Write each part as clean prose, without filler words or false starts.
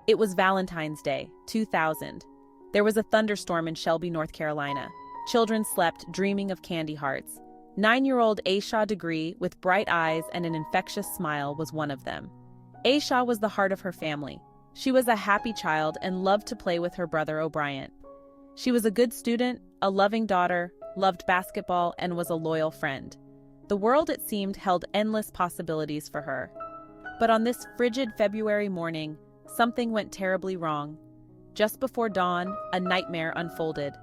It was Valentine's Day, 2000. There was a thunderstorm in Shelby, North Carolina. Children slept, dreaming of candy hearts. 9-year-old Asha Degree, with bright eyes and an infectious smile, was one of them. Asha was the heart of her family. She was a happy child and loved to play with her brother O'Brien. She was a good student, a loving daughter, loved basketball, and was a loyal friend. The world, it seemed, held endless possibilities for her. But on this frigid February morning, something went terribly wrong. Just before dawn, a nightmare unfolded.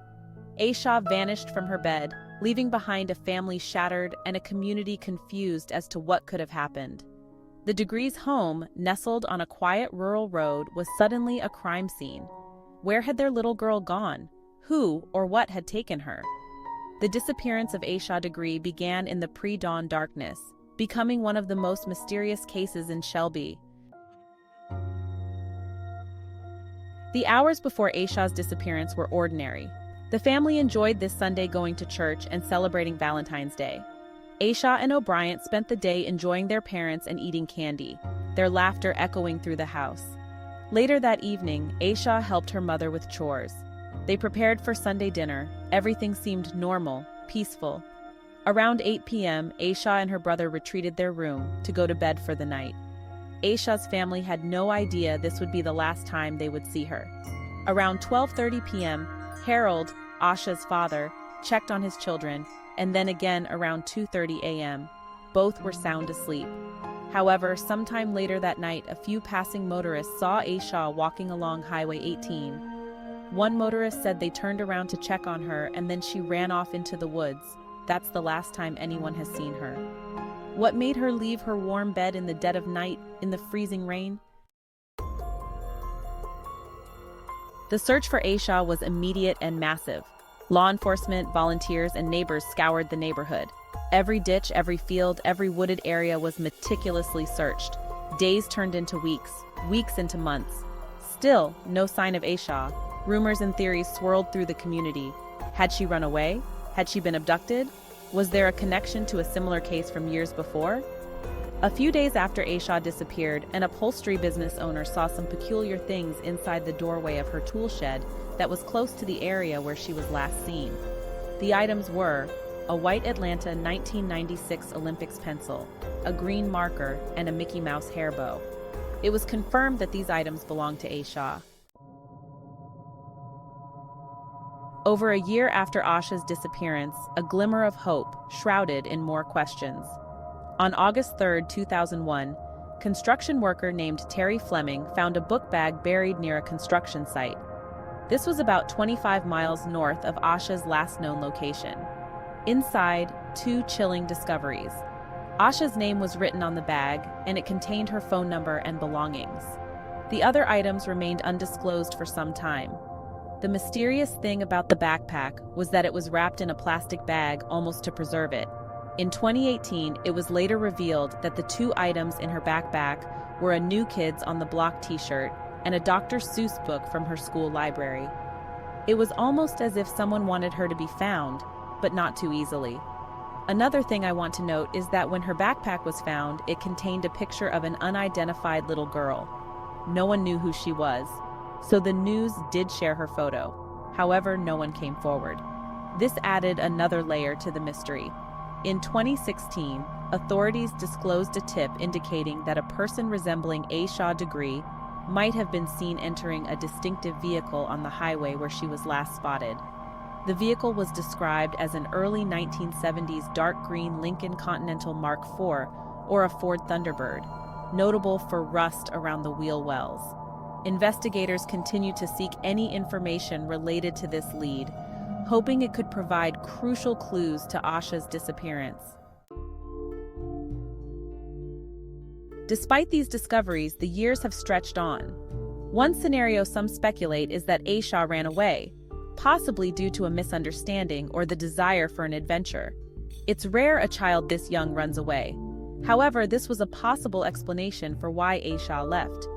Asha vanished from her bed, leaving behind a family shattered and a community confused as to what could have happened. The Degrees' home, nestled on a quiet rural road, was suddenly a crime scene. Where had their little girl gone? Who or what had taken her? The disappearance of Asha Degree began in the pre-dawn darkness, becoming one of the most mysterious cases in Shelby. The hours before Asha's disappearance were ordinary. The family enjoyed this Sunday going to church and celebrating Valentine's Day. Asha and O'Brien spent the day enjoying their parents and eating candy, their laughter echoing through the house. Later that evening, Asha helped her mother with chores. They prepared for Sunday dinner. Everything seemed normal, peaceful. Around 8 p.m., Asha and her brother retreated their room to go to bed for the night. Asha's family had no idea this would be the last time they would see her. Around 12:30 p.m., Harold, Asha's father, checked on his children, and then again around 2:30 a.m. Both were sound asleep. However, sometime later that night, a few passing motorists saw Asha walking along Highway 18. One motorist said they turned around to check on her and then she ran off into the woods. That's the last time anyone has seen her. What made her leave her warm bed in the dead of night, in the freezing rain? The search for Asha was immediate and massive. Law enforcement, volunteers, and neighbors scoured the neighborhood. Every ditch, every field, every wooded area was meticulously searched. Days turned into weeks, weeks into months. Still, no sign of Asha. Rumors and theories swirled through the community. Had she run away? Had she been abducted? Was there a connection to a similar case from years before? A few days after Asha disappeared, an upholstery business owner saw some peculiar things inside the doorway of her tool shed that was close to the area where she was last seen. The items were a white Atlanta 1996 Olympics pencil, a green marker, and a Mickey Mouse hair bow. It was confirmed that these items belonged to Asha. Over a year after Asha's disappearance, a glimmer of hope shrouded in more questions. On August 3, 2001, construction worker named Terry Fleming found a book bag buried near a construction site. This was about 25 miles north of Asha's last known location. Inside, two chilling discoveries. Asha's name was written on the bag, and it contained her phone number and belongings. The other items remained undisclosed for some time. The mysterious thing about the backpack was that it was wrapped in a plastic bag almost to preserve it. In 2018, it was later revealed that the two items in her backpack were a New Kids on the Block t-shirt and a Dr. Seuss book from her school library. It was almost as if someone wanted her to be found, but not too easily. Another thing I want to note is that when her backpack was found, it contained a picture of an unidentified little girl. No one knew who she was, so the news did share her photo. However, no one came forward. This added another layer to the mystery. In 2016, authorities disclosed a tip indicating that a person resembling Asha Degree might have been seen entering a distinctive vehicle on the highway where she was last spotted. The vehicle was described as an early 1970s dark green Lincoln Continental Mark IV, or a Ford Thunderbird, notable for rust around the wheel wells. Investigators continue to seek any information related to this lead, hoping it could provide crucial clues to Asha's disappearance. Despite these discoveries, the years have stretched on. One scenario some speculate is that Asha ran away, possibly due to a misunderstanding or the desire for an adventure. It's rare a child this young runs away. However, this was a possible explanation for why Asha left.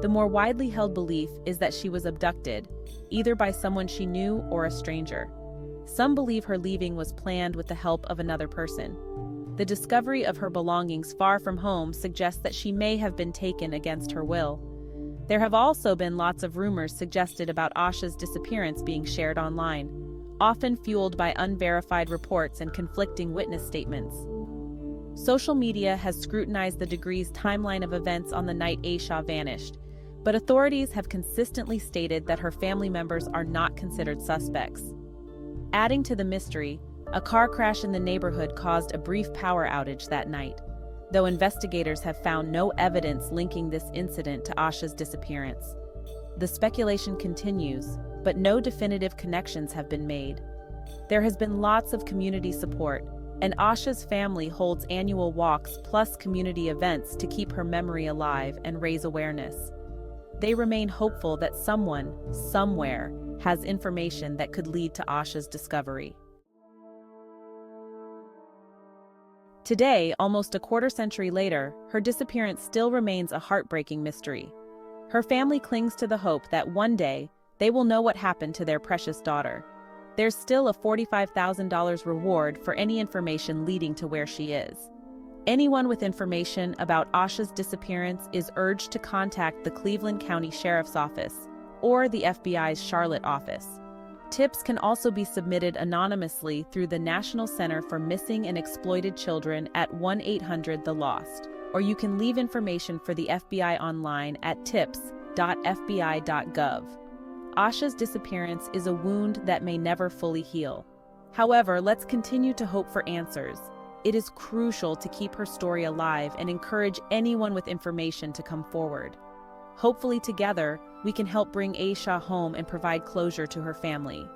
The more widely held belief is that she was abducted, either by someone she knew or a stranger. Some believe her leaving was planned with the help of another person. The discovery of her belongings far from home suggests that she may have been taken against her will. There have also been lots of rumors suggested about Asha's disappearance being shared online, often fueled by unverified reports and conflicting witness statements. Social media has scrutinized the Degree's timeline of events on the night Asha vanished, but authorities have consistently stated that her family members are not considered suspects. Adding to the mystery, a car crash in the neighborhood caused a brief power outage that night, though investigators have found no evidence linking this incident to Asha's disappearance. The speculation continues, but no definitive connections have been made. There has been lots of community support, and Asha's family holds annual walks plus community events to keep her memory alive and raise awareness. They remain hopeful that someone, somewhere, has information that could lead to Asha's discovery. Today, almost a quarter century later, her disappearance still remains a heartbreaking mystery. Her family clings to the hope that one day, they will know what happened to their precious daughter. There's still a $45,000 reward for any information leading to where she is. Anyone with information about Asha's disappearance is urged to contact the Cleveland County Sheriff's Office or the FBI's Charlotte office. Tips can also be submitted anonymously through the National Center for Missing and Exploited Children at 1-800-THE-LOST, or you can leave information for the FBI online at tips.fbi.gov. Asha's disappearance is a wound that may never fully heal. However, let's continue to hope for answers. It is crucial to keep her story alive and encourage anyone with information to come forward. Hopefully together, we can help bring Asha home and provide closure to her family.